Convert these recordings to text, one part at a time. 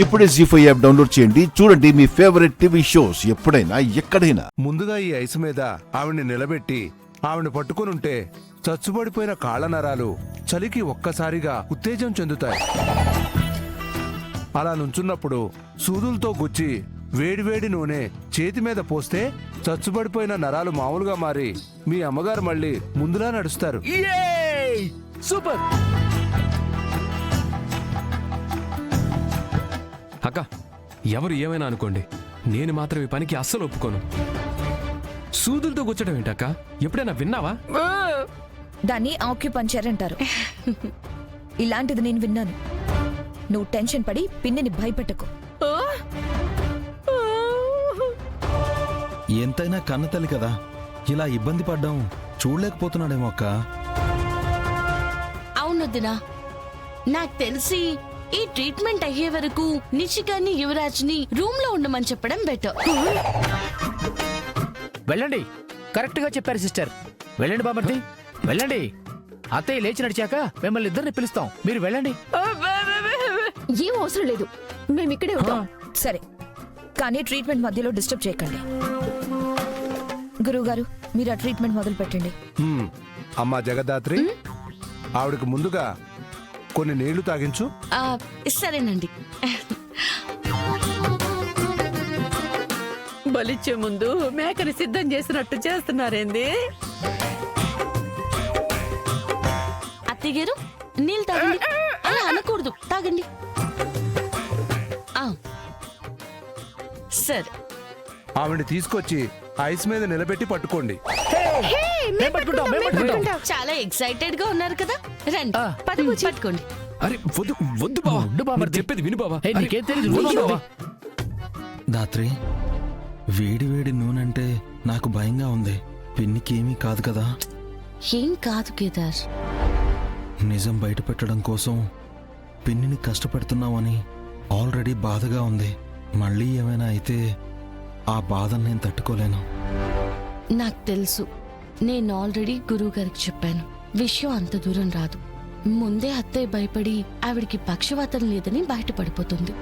ఇప్పుడే జీ5 app download చేయండి. చూడండి మీ ఫేవరెట్ టీవీ షోస్ ఎప్పుడైనా ఎక్కడైనా. ముందుగా ఈ ఐసు మీద ఆవిడ్ని నిలబెట్టి ఆవిడ్ని పట్టుకునుంటే చచ్చుబడిపోయిన కాళ్ళ నరాలు చలికి ఒక్కసారిగా ఉత్తేజం చెందుతాయి. అలా నుంచున్నప్పుడు సూదులతో గుచ్చి వేడివేడి నూనె చేతి మీద పోస్తే చచ్చుబడిపోయిన నరాలు మామూలుగా మారి మీ అమ్మగారు మళ్ళీ ముందులా నడుస్తారు. సూపర్ అక్క, ఎవరు ఏమైనా అనుకోండి, నేను మాత్రం ఈ పనికి అస్సలు ఒప్పుకోను. సూదులతో కూర్చడం ఏంటక్క? ఎప్పుడైనా విన్నావా? దాన్ని ఆక్యుపంచర్ అంటారు. ఇలాంటిది నేను విన్నాను. నువ్వు టెన్షన్ పడి పిన్నిని భయపెట్టకు. ఎంతైనా కన్నతల్లి కదా, ఇలా ఇబ్బంది పడ్డం చూడలేకపోతున్నాడేమో అక్క. అవునొద్దునా, నాకు తెలిసి ఈ ట్రీట్మెంట్ అయ్యే వరకు నిషికాని యువరాజ్ని రూమ్ లో ఉండమని చెప్పడం బెటర్. వెళ్ళండి, కరెక్ట్ గా చెప్పారు సిస్టర్. వెళ్ళండి బామర్ది, వెళ్ళండి. అత్తయ్య లేచి నడిచాక మిమ్మల్ని ఇద్దరిని పిలుస్తాం, మీరు వెళ్ళండి. ఏం అవసరం లేదు, మేము ఇక్కడే ఉంటాం. సరే, కానీ ట్రీట్మెంట్ మధ్యలో డిస్టర్బ్ చేయకండి. గురువుగారు, మీరు ఆ ట్రీట్మెంట్ మొదలు పెట్టండి. అమ్మా జగదాత్రి, ఆవిడకి ముందుగా కొన్ని నీళ్లు తాగించు. సరేనండి. బలిచ్చే ముందు మేకని సిద్ధం చేసినట్టు చేస్తున్నారేంది? అత్తయ్య గారు, నీళ్ళు తాగండి. అలా అనకూడదు, తాగండి. సరే, ఆవిడ్ని తీసుకొచ్చి ఐస్ మీద నిలబెట్టి పట్టుకోండి. చాలా ఎక్సైటెడ్ గా ఉన్నారు కదా, రండి పట్టుకోండి. అరే వద్దు వద్దు బావా, నేను చెప్పేది విను బావా. నీకేం తెలియదు. దాత్రి, వేడి వేడి నూనెంటే నాకు భయంగా ఉంది. పిన్నికేమీ కాదు కదా? ఏం కాదు కేదార్. నిజం బయట పెట్టడం కోసం పిన్నిని కష్టపెడుతున్నామని ఆల్రెడీ బాధగా ఉంది. మళ్ళీ ఏమైనా అయితే ఆ బాధను నేను తట్టుకోలేను. నాకు తెలుసు, నేను ఆల్రెడీ గురువు గారికి చెప్పాను. విషయం అంత దూరం రాదు. ముందే అత్తయ్య భయపడి ఆవిడికి పక్షవాతం లేదని బయటపడిపోతుంది.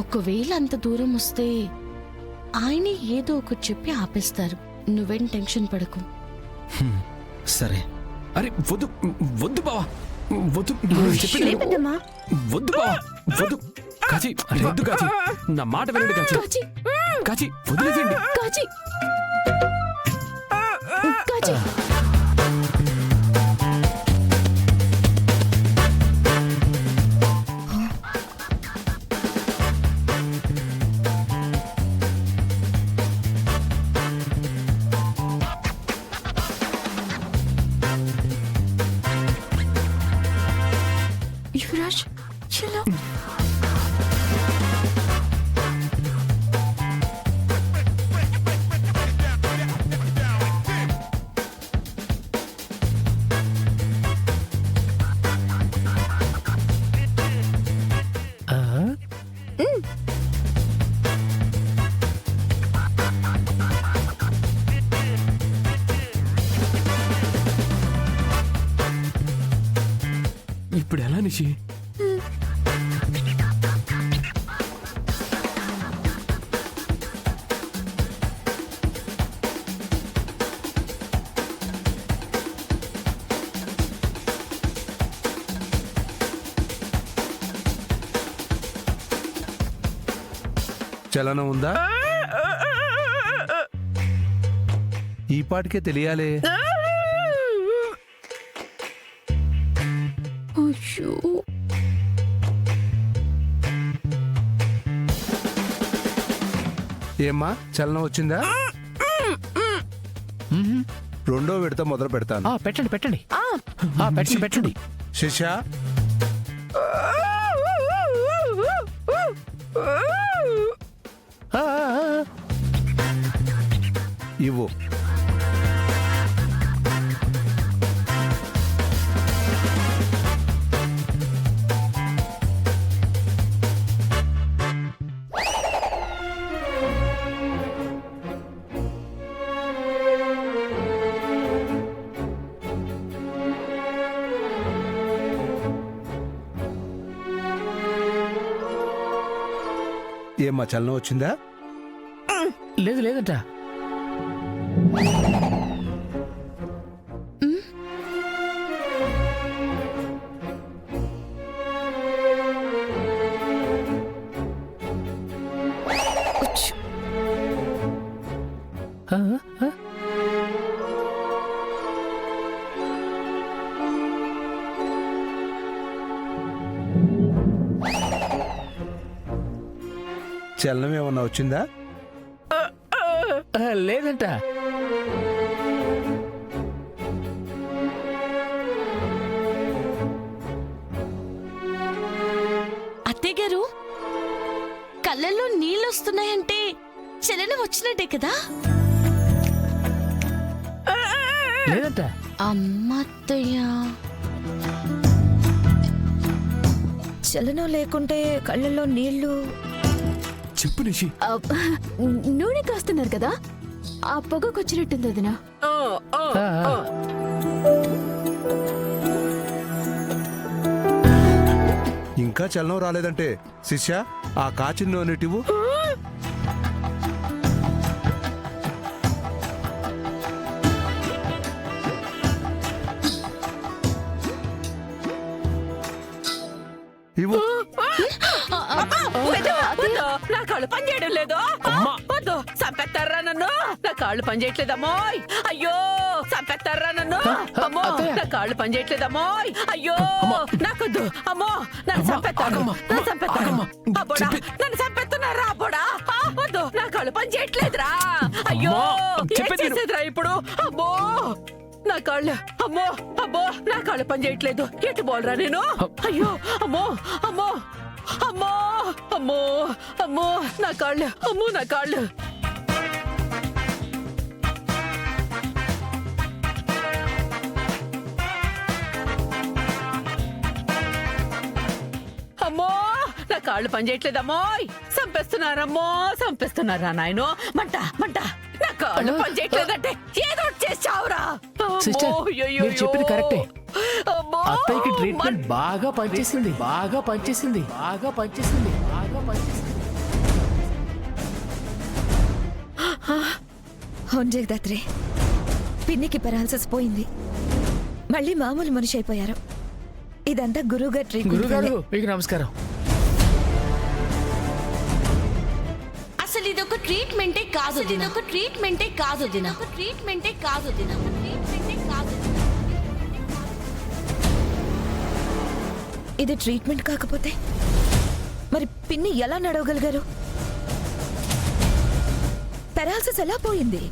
ఒకవేళ అంత దూరం వస్తే ఆయన ఏదో ఒకటి చెప్పి ఆపేస్తారు. నువ్వేం టెన్షన్ పడకు. సరే. అరే వద్దు వద్దు బావా, వద్దు. వద్దు బావా, వద్దు. కాచి, వద్దు కాచి, నా మాట వినండి కాచి. కాచి, వదిలేసేయండి. కాచి, కాచి. యువరాజ్, చలో. ఇప్పుడు ఎలా నిషి? చలనం ఉందా? ఈ పాటికే తెలియాలే. ఏమ్మా, చలనం వచ్చిందా? రెండో విడత మొదలు పెడతాను. పెట్టండి పెట్టండి, పెట్టండి పెట్టండి. శిషా, ఇవ్వు. ఏమ్మా చలనం వచ్చిందా? లేదు లేదంట. ఆ, ఆ. చలనం ఏమన్నా వచ్చిందా? లేదంట. అత్తయ్య గారు, కళ్ళల్లో నీళ్ళు వస్తున్నాయంటే చలనం వచ్చినట్టే కదా? లేదంట. అమ్మ అత్తయ్య, చలనం లేకుంటే కళ్ళల్లో నీళ్లు. చెప్పు నిషి. నూనె కాస్తున్నారు కదా, ఆ పొగకొచ్చినట్టుంది వదినా. ఆ, ఆ. ఇంకా చలనం రాలేదంటే శిష్య ఆ కాచిన నూనెటివు. ఇవ్వు. నా కాళ్ళు పని చేయడం లేదు. వద్దు, చంపేస్తారా నన్ను? నా కాళ్ళు పని చేయట్లేదమ్మోయ్. అయ్యో, చంపేస్తారా నన్ను? అమ్మో, నా కాళ్ళు పని చేయట్లేదమ్మోయ్. అయ్యో, నాకొద్దు. అమ్మో, నన్ను చంపేస్తారు, నన్ను చంపేస్తారు. అబ్బోడా, నన్ను చంపేస్తున్నారా? అబ్బోడా, వద్దు, నా కాళ్ళు పని చేయట్లేదురా. అయ్యో, ఏం చేసేదిరా ఇప్పుడు? అమ్మో, నా కాళ్ళు, అమ్మో అమ్మో, నా కాళ్ళు పని చేయట్లేదు. ఎటు బోల్రా నేను? అయ్యో, అమ్మో అమ్మో అమ్మో అమ్మో అమ్మో, నా కాళ్ళు, అమ్మో నా కాళ్ళు. అమ్మో, నా కాళ్ళు పని చేయట్లేదమ్మోయ్. చంపేస్తున్నారమ్మో, చంపేస్తున్నారా నాయనో. మంట మంట, నా కాళ్ళు పని చేయట్లేదంటే ఏదో ఒకటి చేసి చావురా. సిస్టర్, మీరు చెప్పింది కరెక్టే. అమ్మో, అత్తయ్యకి ట్రీట్మెంట్ బాగా పనిచేసింది, బాగా పనిచేసింది, బాగా పనిచేసింది, బాగా పనిచేసింది. అవును జగదాత్రి, పిన్నికి పెరాల్సిస్ పోయింది, మళ్ళీ మామూలు మనిషి అయిపోయారు. ఇదంతా గురువుగారి ట్రీట్మెంట్ గురుగారు, వల్లే. మీకు నమస్కారం. అసలు ఇదొక ట్రీట్మెంటే కాదు, ఇదొక ట్రీట్మెంటే కాదు, ఒక ట్రీట్మెంటే కాదు, ఒక ట్రీట్మెంటే కాదు. ఇది ట్రీట్మెంట్ కాకపోతే మరి పిన్ని ఎలా నడవగలిగారు? పెరాల్సిస్ ఎలా పోయింది?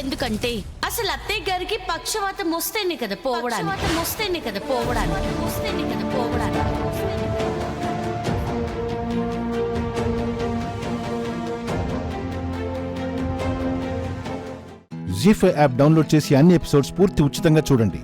ఎందుకంటే అసలు అత్తయ్య గారికి పక్షవాతం వస్తేనే కదా పోవడానికి, వస్తేనే కదా పోవడానికి, వస్తేనే కదా పోవడానికి. జీ5 యాప్ డౌన్లోడ్ చేసి అన్ని ఎపిసోడ్స్ పూర్తి ఉచితంగా చూడండి.